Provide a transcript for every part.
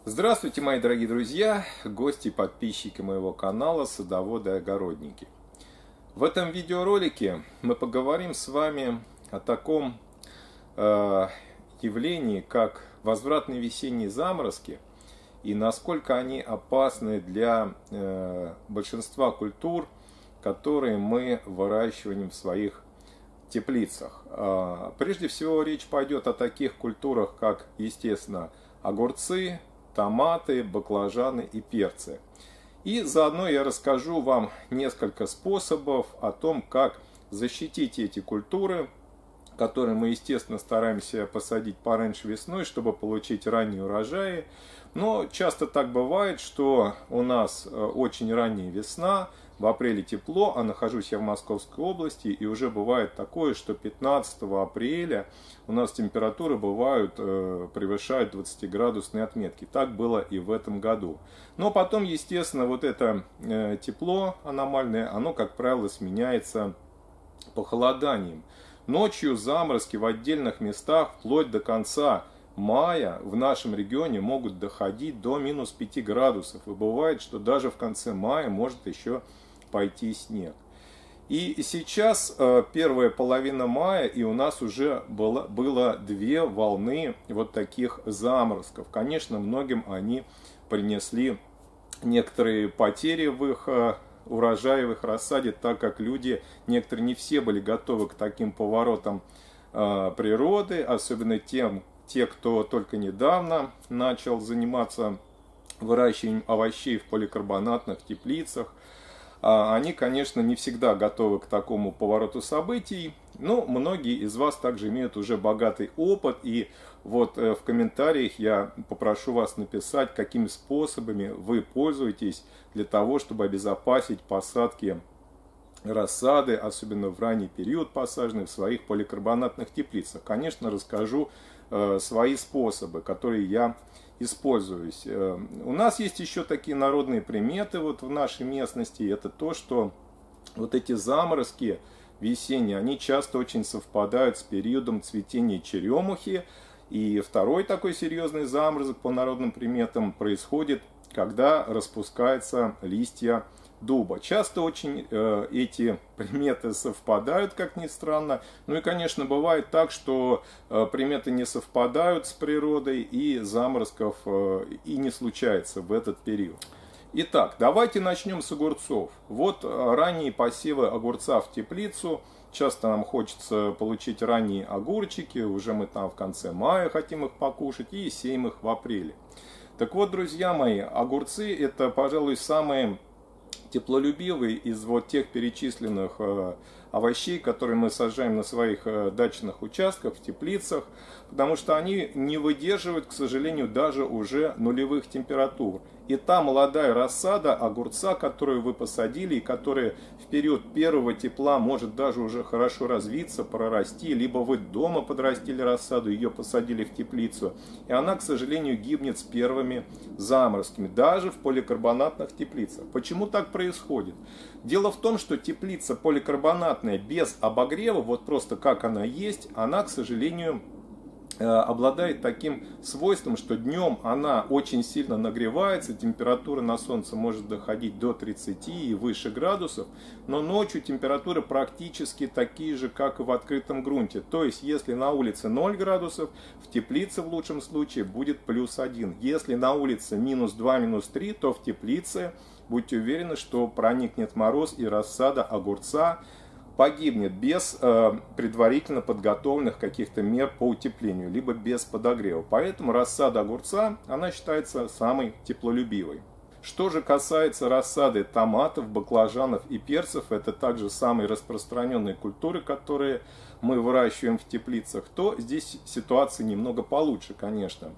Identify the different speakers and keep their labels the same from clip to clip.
Speaker 1: Здравствуйте, мои дорогие друзья, гости и подписчики моего канала «Садоводы и огородники». В этом видеоролике мы поговорим с вами о таком явлении, как возвратные весенние заморозки и насколько они опасны для большинства культур, которые мы выращиваем в своих теплицах. Прежде всего речь пойдет о таких культурах, как, естественно, огурцы, томаты, баклажаны и перцы. И заодно я расскажу вам несколько способов о том, как защитить эти культуры, которые мы, естественно, стараемся посадить пораньше весной, чтобы получить ранние урожаи. Но часто так бывает, что у нас очень ранняя весна, в апреле тепло, а нахожусь я в Московской области, и уже бывает такое, что 15 апреля у нас температуры бывают, превышают 20-градусные отметки. Так было и в этом году. Но потом, естественно, вот это тепло аномальное, оно, как правило, сменяется похолоданием. Ночью заморозки в отдельных местах вплоть до конца мая в нашем регионе могут доходить до минус 5 градусов. И бывает, что даже в конце мая может еще пойти снег. И сейчас первая половина мая, и у нас уже было две волны вот таких заморозков. Конечно, многим они принесли некоторые потери в их урожае, в их рассаде, так как люди, некоторые, не все были готовы к таким поворотам природы, особенно те, кто только недавно начал заниматься выращиванием овощей в поликарбонатных теплицах. Они, конечно, не всегда готовы к такому повороту событий, но многие из вас также имеют уже богатый опыт. И вот в комментариях я попрошу вас написать, какими способами вы пользуетесь для того, чтобы обезопасить посадки рассады, особенно в ранний период посаженной в своих поликарбонатных теплицах. Конечно, расскажу свои способы, которые я используюсь. У нас есть еще такие народные приметы вот в нашей местности. Это то, что вот эти заморозки весенние, они часто очень совпадают с периодом цветения черемухи. И второй такой серьезный заморозок по народным приметам происходит, когда распускаются листья дуба. Часто очень эти приметы совпадают, как ни странно. Ну и, конечно, бывает так, что приметы не совпадают с природой, и заморозков и не случается в этот период. Итак, давайте начнем с огурцов. Вот ранние посевы огурца в теплицу. Часто нам хочется получить ранние огурчики, уже мы там в конце мая хотим их покушать, и сеем их в апреле. Так вот, друзья мои, огурцы — это, пожалуй, самые теплолюбивые из вот тех перечисленных овощей, которые мы сажаем на своих дачных участках, в теплицах, потому что они не выдерживают, к сожалению, даже уже нулевых температур. И та молодая рассада огурца, которую вы посадили, и которая в период первого тепла может даже уже хорошо развиться, прорасти, либо вы дома подрастили рассаду, ее посадили в теплицу, и она, к сожалению, гибнет с первыми заморозками, даже в поликарбонатных теплицах. Почему так происходит? Дело в том, что теплица поликарбонатная без обогрева, вот просто как она есть, она, к сожалению, обладает таким свойством, что днем она очень сильно нагревается, температура на солнце может доходить до 30 и выше градусов, но ночью температуры практически такие же, как и в открытом грунте. То есть, если на улице 0 градусов, в теплице в лучшем случае будет +1. Если на улице -2, -3, то в теплице будьте уверены, что проникнет мороз, и рассада огурца погибнет без предварительно подготовленных каких-то мер по утеплению, либо без подогрева. Поэтому рассада огурца, она считается самой теплолюбивой. Что же касается рассады томатов, баклажанов и перцев, это также самые распространенные культуры, которые мы выращиваем в теплицах, то здесь ситуация немного получше, конечно.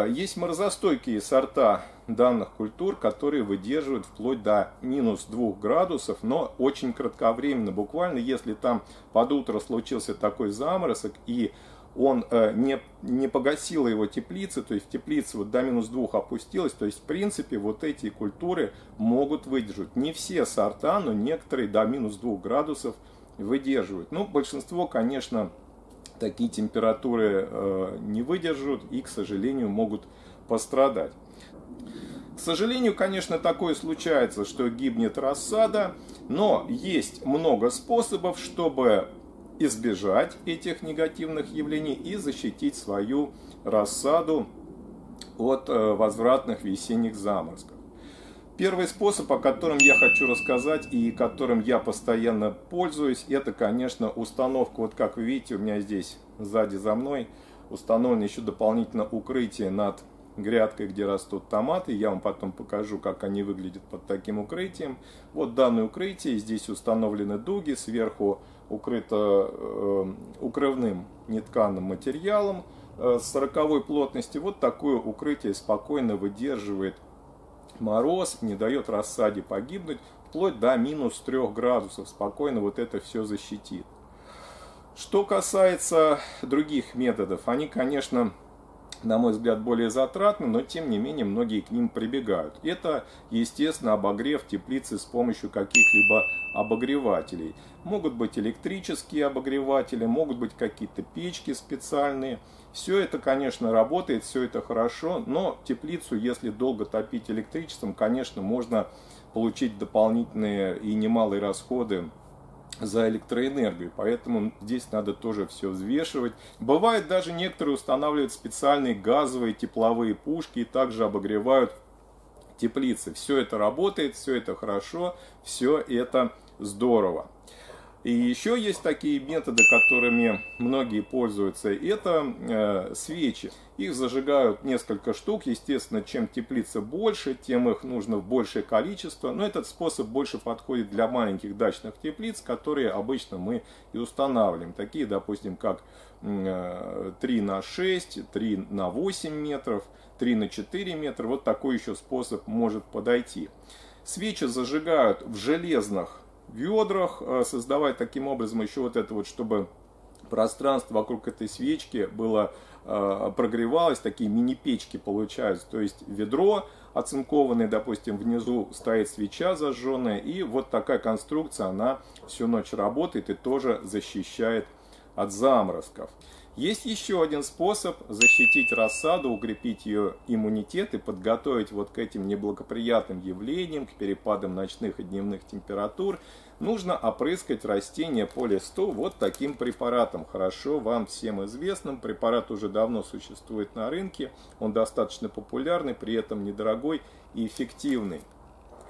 Speaker 1: Есть морозостойкие сорта данных культур, которые выдерживают вплоть до -2 градусов, но очень кратковременно. Буквально, если там под утро случился такой заморозок, и он не погасила его теплицы, то есть теплица вот до -2 опустилась, то есть в принципе вот эти культуры могут выдержать. Не все сорта, но некоторые до -2 градусов выдерживают. Ну, большинство, конечно, такие температуры не выдержат и, к сожалению, могут пострадать. К сожалению, конечно, такое случается, что гибнет рассада, но есть много способов, чтобы избежать этих негативных явлений и защитить свою рассаду от возвратных весенних заморозков. Первый способ, о котором я хочу рассказать и которым я постоянно пользуюсь, это, конечно, установка. Вот как вы видите, у меня здесь сзади за мной установлено еще дополнительно укрытие над грядкой, где растут томаты. Я вам потом покажу, как они выглядят под таким укрытием. Вот данное укрытие, здесь установлены дуги, сверху укрыто укрывным нетканым материалом с 40-й плотности. Вот такое укрытие спокойно выдерживает мороз, не дает рассаде погибнуть, вплоть до минус 3 градусов. Спокойно вот это все защитит. Что касается других методов, они, конечно, на мой взгляд, более затратны, но тем не менее многие к ним прибегают. Это, естественно, обогрев теплицы с помощью каких-либо обогревателей. Могут быть электрические обогреватели, могут быть какие-то печки специальные. Все это, конечно, работает, все это хорошо, но теплицу, если долго топить электричеством, конечно, можно получить дополнительные и немалые расходы за электроэнергию, поэтому здесь надо тоже все взвешивать. Бывает, даже некоторые устанавливают специальные газовые тепловые пушки и также обогревают теплицы. Все это работает, все это хорошо, все это здорово. И еще есть такие методы, которыми многие пользуются, это свечи. Их зажигают несколько штук, естественно, чем теплица больше, тем их нужно в большее количество. Но этот способ больше подходит для маленьких дачных теплиц, которые обычно мы и устанавливаем. Такие, допустим, как 3 на 6, 3 на 8 метров, 3 на 4 метра. Вот такой еще способ может подойти. Свечи зажигают в железных ведрах, создавая таким образом еще вот это вот, чтобы пространство вокруг этой свечки было прогревалось, такие мини-печки получаются, то есть ведро оцинкованное, допустим, внизу стоит свеча зажженная, и вот такая конструкция, она всю ночь работает и тоже защищает от заморозков. Есть еще один способ защитить рассаду, укрепить ее иммунитет и подготовить вот к этим неблагоприятным явлениям, к перепадам ночных и дневных температур. Нужно опрыскать растения по листу вот таким препаратом, хорошо вам всем известным. Препарат уже давно существует на рынке, он достаточно популярный, при этом недорогой и эффективный.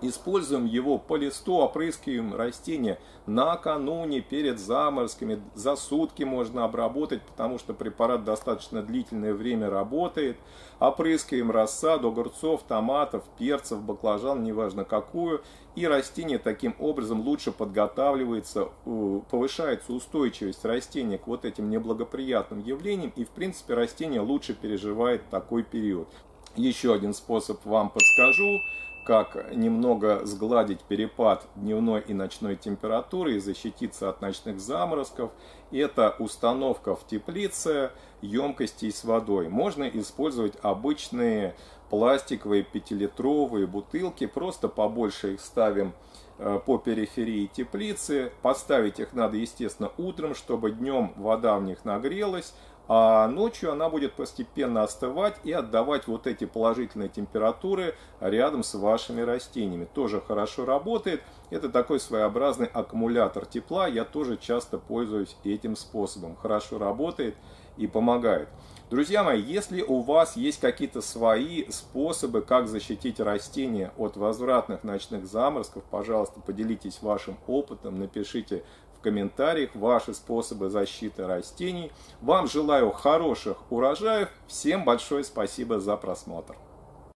Speaker 1: Используем его по листу, опрыскиваем растения накануне, перед заморозками. За сутки можно обработать, потому что препарат достаточно длительное время работает. Опрыскиваем рассаду огурцов, томатов, перцев, баклажан, неважно какую. И растение таким образом лучше подготавливается, повышается устойчивость растения к вот этим неблагоприятным явлениям. И в принципе растение лучше переживает такой период. Еще один способ вам подскажу, как немного сгладить перепад дневной и ночной температуры и защититься от ночных заморозков. Это установка в теплице емкостей с водой. Можно использовать обычные пластиковые 5-литровые бутылки, просто побольше их ставим по периферии теплицы. Поставить их надо, естественно, утром, чтобы днем вода в них нагрелась, а ночью она будет постепенно остывать и отдавать вот эти положительные температуры рядом с вашими растениями. Тоже хорошо работает. Это такой своеобразный аккумулятор тепла. Я тоже часто пользуюсь этим способом. Хорошо работает и помогает. Друзья мои, если у вас есть какие-то свои способы, как защитить растения от возвратных ночных заморозков, пожалуйста, поделитесь вашим опытом, напишите в комментариях ваши способы защиты растений. Вам желаю хороших урожаев. Всем большое спасибо за просмотр.